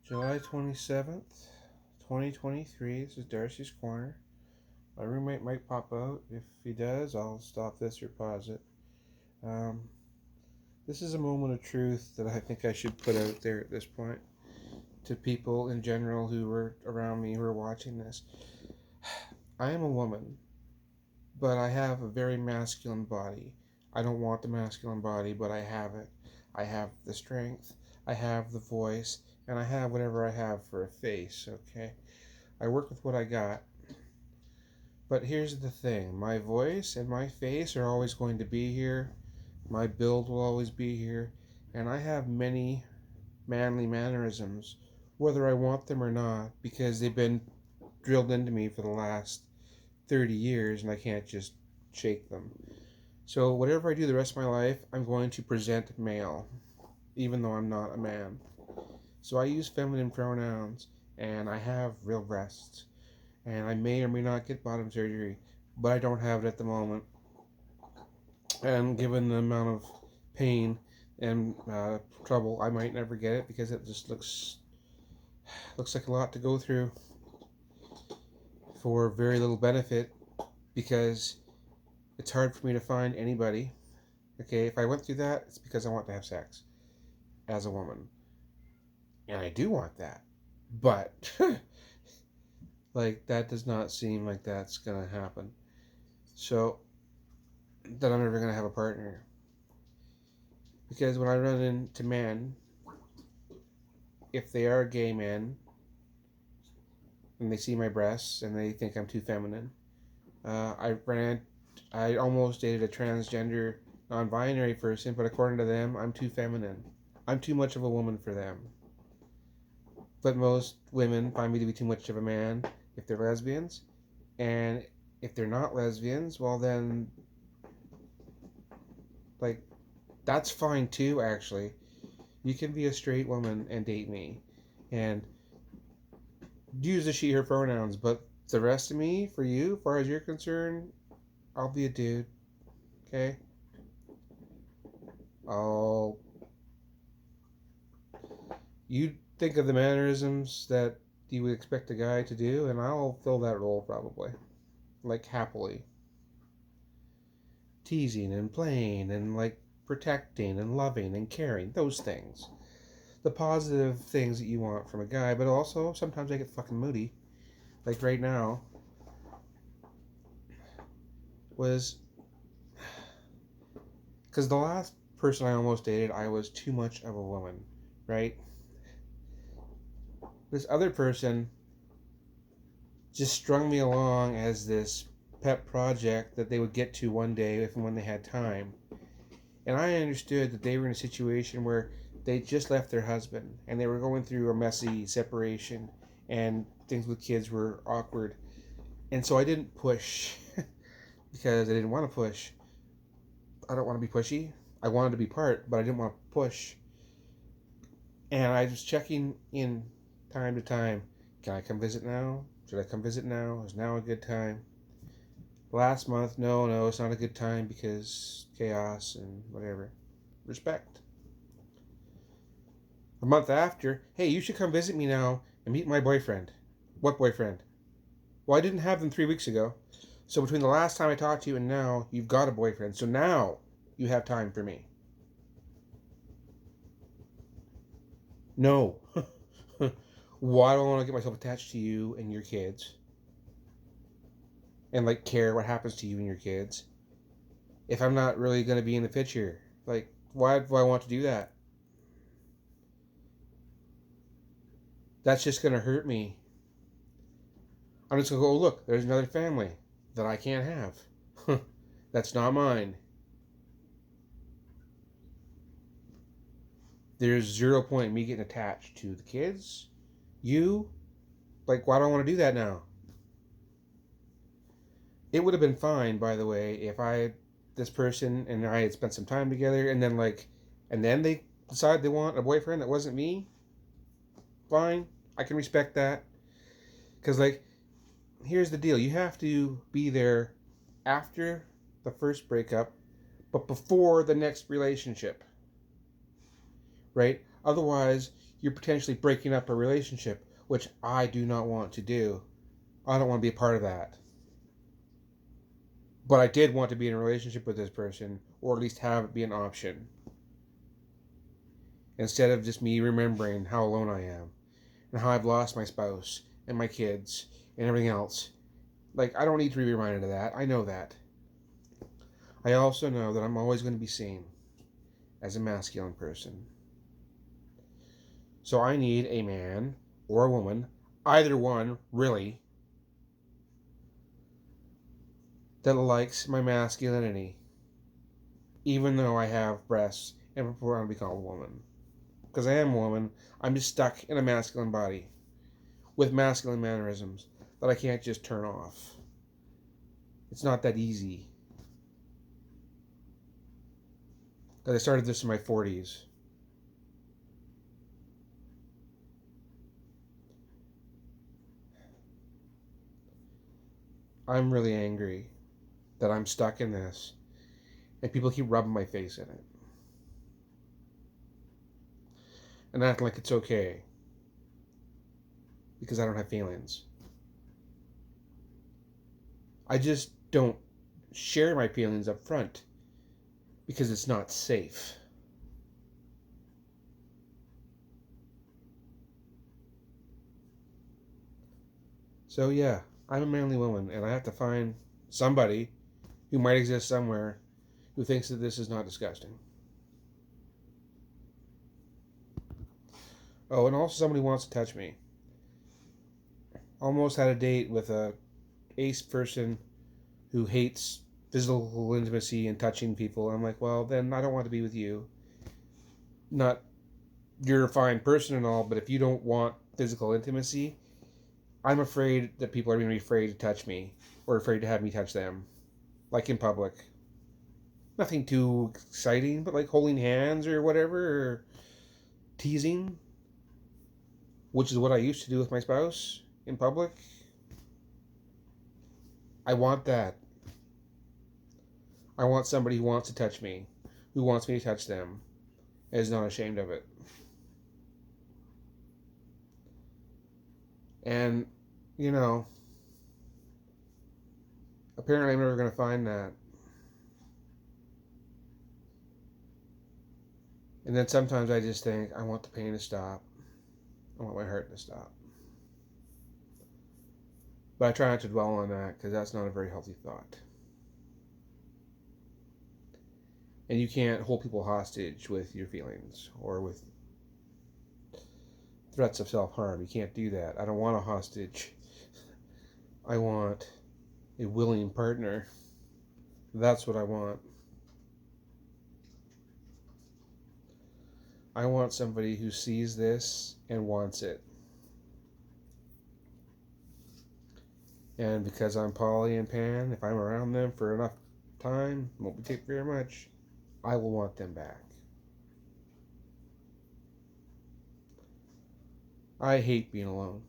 July 27th, 2023. This is Darcy's Corner. My roommate might pop out. If he does, I'll stop this or pause it. Um, this is a moment of truth that I think I should put out there at this point to people in general who are around me who are watching this. I am a woman, but I have a very masculine body. I don't want the masculine body, but I have it. I have the strength, I have the voice, and I have whatever I have for a face, okay? I work with what I got. But here's the thing, my voice and my face are always going to be here. My build will always be here. And I have many manly mannerisms, whether I want them or not, because they've been drilled into me for the last 30 years and I can't just shake them. So, whatever I do the rest of my life, I'm going to present male, even though I'm not a man. So, I use feminine pronouns and I have real breasts. And I may or may not get bottom surgery, but I don't have it at the moment. And given the amount of pain and trouble, I might never get it because it just looks like a lot to go through for very little benefit. Because it's hard for me to find anybody. Okay, if I went through that, it's because I want to have sex as a woman, and I do want that, but like that does not seem like that's gonna happen. So that I'm never gonna have a partner. Because when I run into men, if they are gay men and they see my breasts and they think I'm too feminine, I almost dated a transgender, non-binary person, but according to them, I'm too feminine. I'm too much of a woman for them. But most women find me to be too much of a man if they're lesbians, and if they're not lesbians, well then, like, that's fine too. Actually, you can be a straight woman and date me, and use the she/her pronouns. But the rest of me, for you, as far as you're concerned, I'll be a dude. Okay. I'll. You think of the mannerisms that you would expect a guy to do, and I'll fill that role probably, like happily. Teasing and playing and like protecting and loving and caring, those things. The positive things that you want from a guy, but also sometimes I get fucking moody. Like right now was because the last person I almost dated, I was too much of a woman, right? This other person just strung me along as this pet project that they would get to one day if and when they had time. And I understood that they were in a situation where they just left their husband and they were going through a messy separation and things with kids were awkward. And so I didn't push because I didn't want to push. I don't want to be pushy. I wanted to be part, but I didn't want to push. And I was checking in time to time. Can I come visit now? Should I come visit now? Is now a good time? Last month, no, it's not a good time because chaos and whatever. Respect. A month after, hey, you should come visit me now and meet my boyfriend. What boyfriend? Well, I didn't have them 3 weeks ago. So between the last time I talked to you and now, you've got a boyfriend. So now you have time for me. No. Why do I want to get myself attached to you and your kids? And like care what happens to you and your kids? If I'm not really going to be in the picture. Like, why do I want to do that? That's just going to hurt me. I'm just going to go, oh, look, there's another family that I can't have. That's not mine. There's 0 point in me getting attached to the kids. You, like, why do I want to do that now? It would have been fine, by the way, if this person and I had spent some time together and then they decide they want a boyfriend that wasn't me. Fine, I can respect that. Because, like, here's the deal. You have to be there after the first breakup, but before the next relationship. Right? Otherwise, you're potentially breaking up a relationship, which I do not want to do. I don't want to be a part of that. But I did want to be in a relationship with this person, or at least have it be an option. Instead of just me remembering how alone I am, and how I've lost my spouse, and my kids, and everything else. Like, I don't need to be reminded of that. I know that. I also know that I'm always going to be seen as a masculine person. So I need a man or a woman, either one, really, that likes my masculinity, even though I have breasts and prefer to be called a woman. Because I am a woman, I'm just stuck in a masculine body with masculine mannerisms that I can't just turn off. It's not that easy. Because I started this in my 40s. I'm really angry that I'm stuck in this and people keep rubbing my face in it and acting like it's okay because I don't have feelings. I just don't share my feelings up front because it's not safe. So yeah, I'm a manly woman and I have to find somebody who might exist somewhere who thinks that this is not disgusting. Oh, and also somebody wants to touch me. Almost had a date with a ace person who hates physical intimacy and touching people. I'm like, well, then I don't want to be with you. Not, you're a fine person and all, but if you don't want physical intimacy, I'm afraid that people are going to be afraid to touch me or afraid to have me touch them, like in public. Nothing too exciting, but like holding hands or whatever, or teasing, which is what I used to do with my spouse in public. I want that. I want somebody who wants to touch me, who wants me to touch them, and is not ashamed of it. And, you know, apparently I'm never going to find that. And then sometimes I just think, I want the pain to stop. I want my hurt to stop. But I try not to dwell on that because that's not a very healthy thought. And you can't hold people hostage with your feelings or with threats of self-harm. You can't do that. I don't want a hostage. I want a willing partner. That's what I want. I want somebody who sees this and wants it. And because I'm poly and pan, if I'm around them for enough time, won't take very much, I will want them back. I hate being alone.